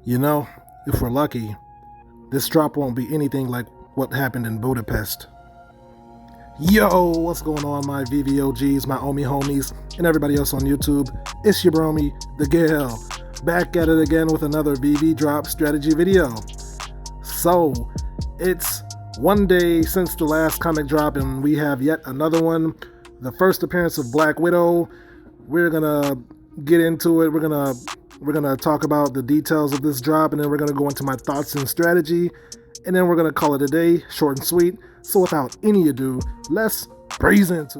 You know, if we're lucky, this drop won't be anything like what happened in Budapest. Yo, what's going on, my VVOGs, my Omi homies, and everybody else on YouTube? It's your bromy, the Gale, back at it again with another VV drop strategy video. So, it's one day since the last comic drop, and we have yet another one. The first appearance of Black Widow. We're gonna get into it. We're gonna talk about the details of this drop, and then we're gonna go into my thoughts and strategy, and then we're gonna call it a day, short and sweet. So without any ado, let's breeze into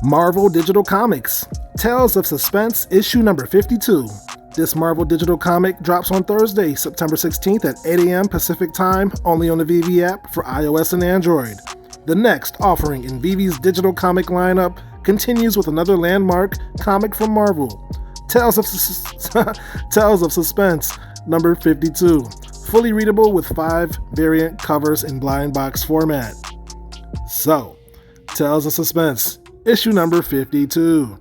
Marvel Digital Comics Tales of Suspense issue number 52. This Marvel Digital comic drops on Thursday, September 16th at 8 a.m. Pacific Time, only on the Veve app for iOS and Android. The next offering in Veve's digital comic lineup continues with another landmark comic from Marvel, Tales of Suspense number 52, fully readable with 5 variant covers in blind box format. So, Tales of Suspense, issue number 52.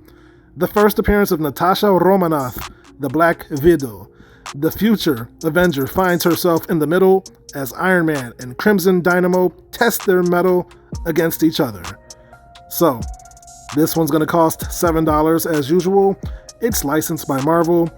The first appearance of Natasha Romanoff, the Black Widow. The future Avenger finds herself in the middle as Iron Man and Crimson Dynamo test their mettle against each other. So, this one's going to cost $7 as usual. It's licensed by Marvel,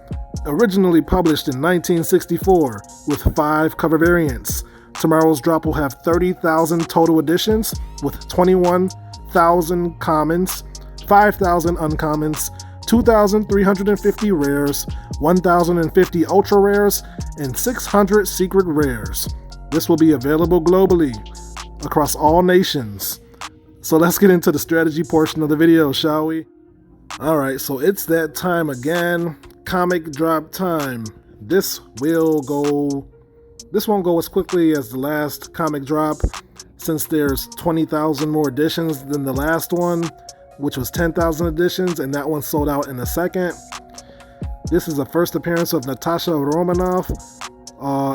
originally published in 1964 with 5 cover variants. Tomorrow's drop will have 30,000 total editions with 21,000 commons, 5,000 uncommons, 2,350 rares, 1,050 ultra rares, and 600 secret rares. This will be available globally across all nations. So let's get into the strategy portion of the video, shall we? Alright, so it's that time again. Comic drop time. This won't go as quickly as the last comic drop, since there's 20,000 more editions than the last one, which was 10,000 editions, and that one sold out in a second. This is the first appearance of Natasha Romanoff,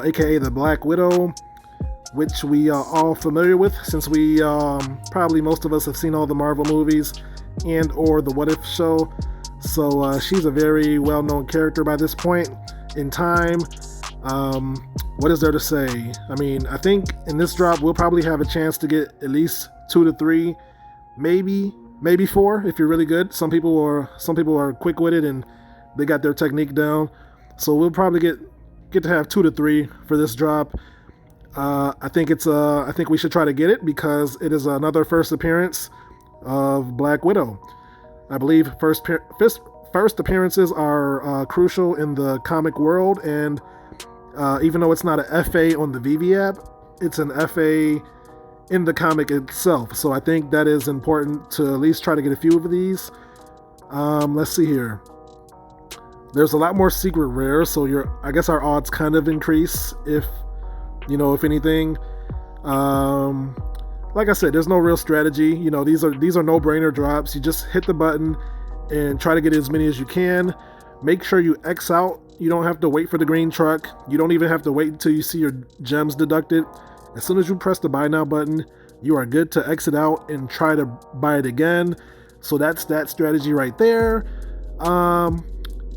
aka the Black Widow, which we are all familiar with, since we probably most of us have seen all the Marvel movies and or the What If show. So she's a very well-known character by this point in time. What is there to say? I mean, I think in this drop we'll probably have a chance to get at least 2 to 3, maybe 4 if you're really good. Some people are quick-witted and they got their technique down. So we'll probably get to have 2 to 3 for this drop. I think we should try to get it because it is another first appearance of Black Widow. I believe first appearances are crucial in the comic world, and even though it's not an FA on the Veve app, it's an FA in the comic itself. So I think that is important to at least try to get a few of these. Let's see here. There's a lot more secret rares, so I guess our odds kind of increase if anything. Like I said, there's no real strategy. These are no-brainer drops. You just hit the button and try to get as many as you can. Make sure you X out. You don't have to wait for the green truck. You don't even have to wait until you see your gems deducted. As soon as you press the buy now button, you are good to exit out and try to buy it again. So that's that strategy right there.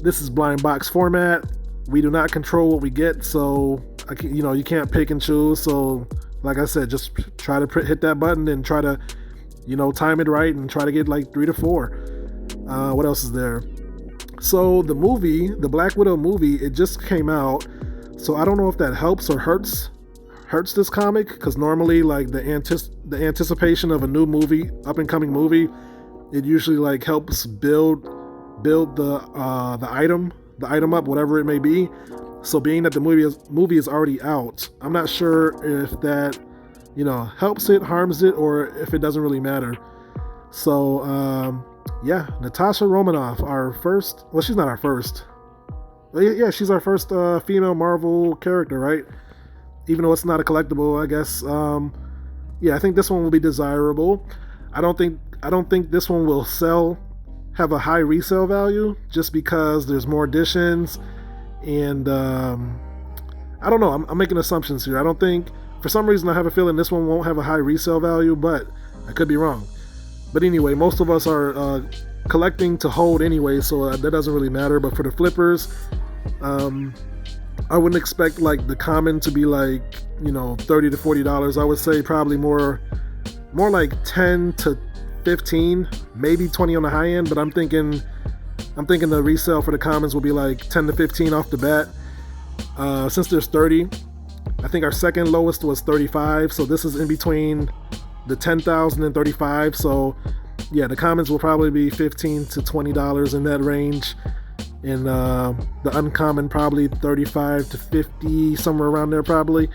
This is blind box format. We do not control what we get, so you can't pick and choose. So like I said, just try to hit that button and try to time it right and try to get like 3 to 4. What else is there? So the movie, the Black Widow movie, it just came out, so I don't know if that helps or hurts this comic, because normally like the anticipation of a new movie, up and coming movie, it usually like helps build the item up, whatever it may be. So being that the movie is already out, I'm not sure if that helps it, harms it, or if it doesn't really matter. So yeah, Natasha Romanoff, she's not our first. Yeah, she's our first female Marvel character, right? Even though it's not a collectible, I guess. Yeah, I think this one will be desirable. I don't think this one will have a high resale value, just because there's more editions, and I don't know. I'm making assumptions here. I don't think, for some reason, I have a feeling this one won't have a high resale value, but I could be wrong. But anyway, most of us are collecting to hold anyway, so that doesn't really matter. But for the flippers, I wouldn't expect like the common to be like, you know, $30 to $40. I would say probably more like 10 to 15, maybe 20 on the high end, but I'm thinking the resale for the commons will be like 10 to 15 off the bat. Since there's 30, I think our second lowest was 35, so this is in between the 10,000 and 35. So yeah, the commons will probably be $15 to $20 in that range, and the uncommon probably 35 to 50, somewhere around there probably.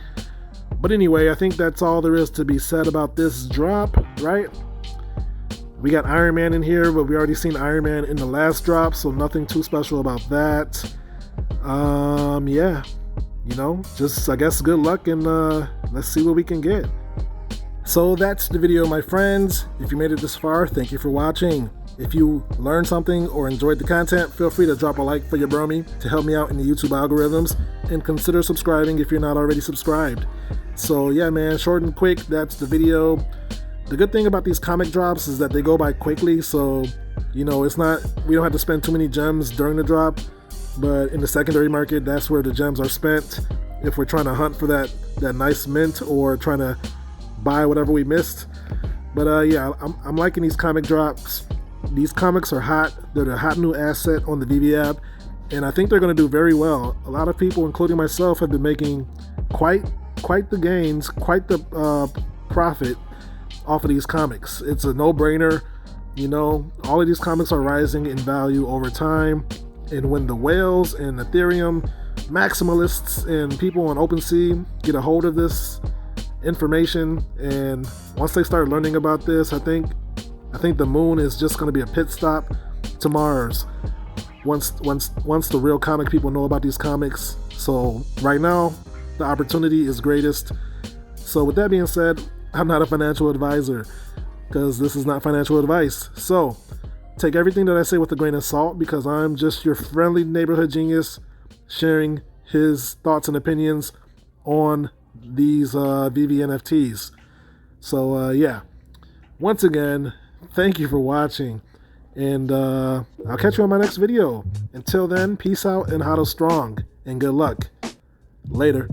But anyway, I think that's all there is to be said about this drop, right? We got Iron Man in here, but we already seen Iron Man in the last drop, so nothing too special about that. Yeah, you know, just I guess good luck, and let's see what we can get. So that's the video, my friends. If you made it this far, thank you for watching. If you learned something or enjoyed the content, feel free to drop a like for your bromie to help me out in the YouTube algorithms, and consider subscribing if you're not already subscribed. So yeah, man, short and quick, that's the video. The good thing about these comic drops is that they go by quickly, so you know, we don't have to spend too many gems during the drop, but in the secondary market, that's where the gems are spent if we're trying to hunt for that nice mint or trying to buy whatever we missed. But yeah, I'm liking these comic drops. These comics are hot. They're the hot new asset on the Veve app, and I think they're going to do very well. A lot of people, including myself, have been making quite the gains, quite the profit off of these comics. It's a no-brainer. You know, all of these comics are rising in value over time, and when the whales and Ethereum maximalists and people on OpenSea get a hold of this information, and once they start learning about this, I think the moon is just going to be a pit stop to Mars once the real comic people know about these comics. So right now the opportunity is greatest. So with that being said, I'm not a financial advisor, because this is not financial advice. So take everything that I say with a grain of salt, because I'm just your friendly neighborhood genius sharing his thoughts and opinions on these Veve NFTs. So yeah, once again, thank you for watching, and I'll catch you on my next video. Until then, peace out and hodl strong, and good luck. Later.